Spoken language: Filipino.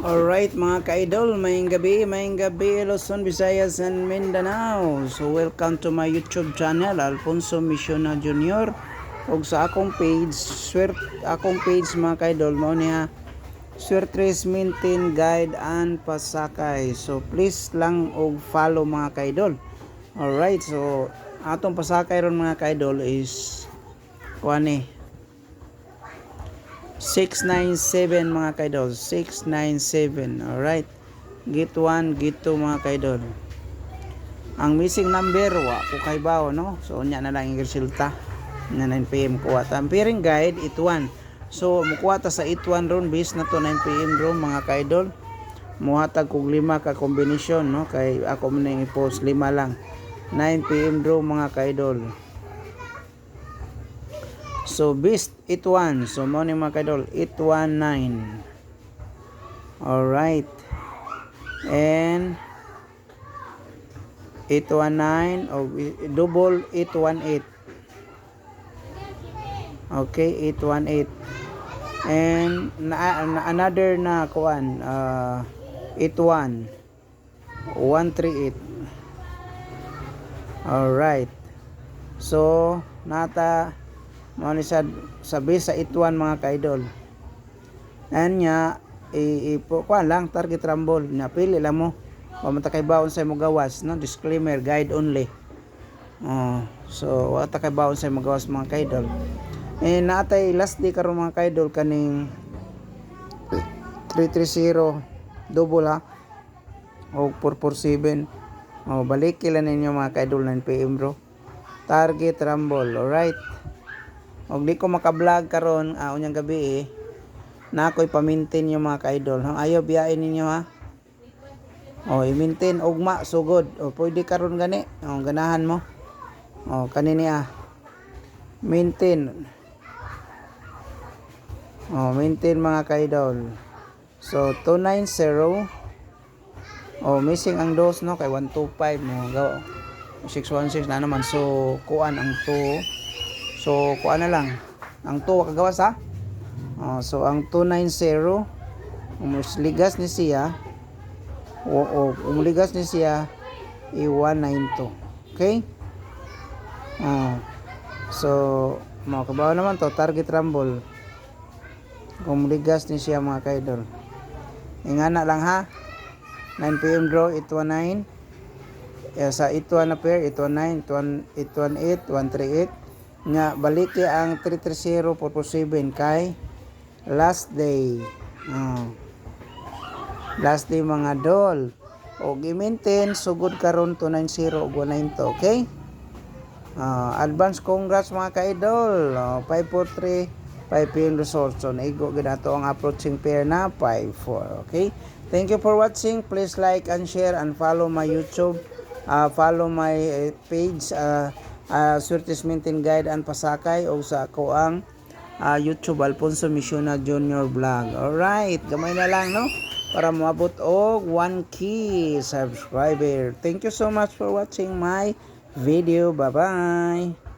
Alright mga ka-idol, maying gabi Luzon, Visayas and Mindanao. So welcome to my YouTube channel, Alfonso Misiona Jr. Og sa akong page mga ka-idol, mao niya Swertres Maintain Guide and Pasakay. So please lang og follow mga ka-idol. Alright, so atong pasakay ron mga ka-idol is kuani 697 mga kaidol, 697. Alright, gate 1, gate 2 mga kaidol. Ang missing number wa ko kay bao, no? So unya na lang yung resulta na 9pm kuha ta. Ang pairing guide it 1. So mukuha ta sa it 1 ron base na to 9pm ron mga kaidol. Muhatag kog 5 ka kombinasyon, no? Kay ako man ning i-post 5 lang. 9pm ron mga kaidol. So beast it 1. So mo ni mga kaidol, it 19. Alright. And 819 o double 818. Okay, 818. And another na kuan 81 138. Alright. So nata mo ni sa base sa ituan mga kaidol. Anya kuan lang target rumble nya pili lang mo. Wa man ta kay baon sa mo gawas, no? Disclaimer, guide only. So wa ta kay baon sa mo gawas mga kaidol. Natay last day karon mga kaidol kaning 330 double ha. O 447. Balik kila ninyo mga kaidol 9pm bro. Target rumble, alright. Og di ko maka-vlog karon unyang gabi na ako'y pa-maintain yung mga ka-idol. Ayaw biyain ninyo ha. I-maintain ugma sugod. Pwede karon gani. Ganahan mo. Kanini maintain. Maintain mga ka-idol. So 290. Missing ang dos, no, kay 125 mo. 616 na naman. So kuan ang 2. So, kuha na lang. Ang 2 kagawas ha. So, ang 290, ligas ni siya. Ligas ni siya, i-192. Okay? So, makabawa naman to, target rumble. Ligas ni siya mga kaidol. Ingana lang ha. 9pm draw, 819. Sa 8-1 na pair, 819, 818, 138. Nga baliki ang 330 447 kay last day. Last day mga dol. Og i-maintain sugod karon 290 ug 192, okay? Advance congrats mga ka-idol. 543 5pm result. So naigo gid ato ang approaching pair na 5-4, okay? Thank you for watching. Please like and share and follow my YouTube. Follow my page Swertres Maintain Guide and Pasakay o sa ako ang YouTube Alfonso Misiona Jr. Vlog. Alright, gamay na lang, no? Para maabot og 1K subscriber. Thank you so much for watching my video. Bye-bye.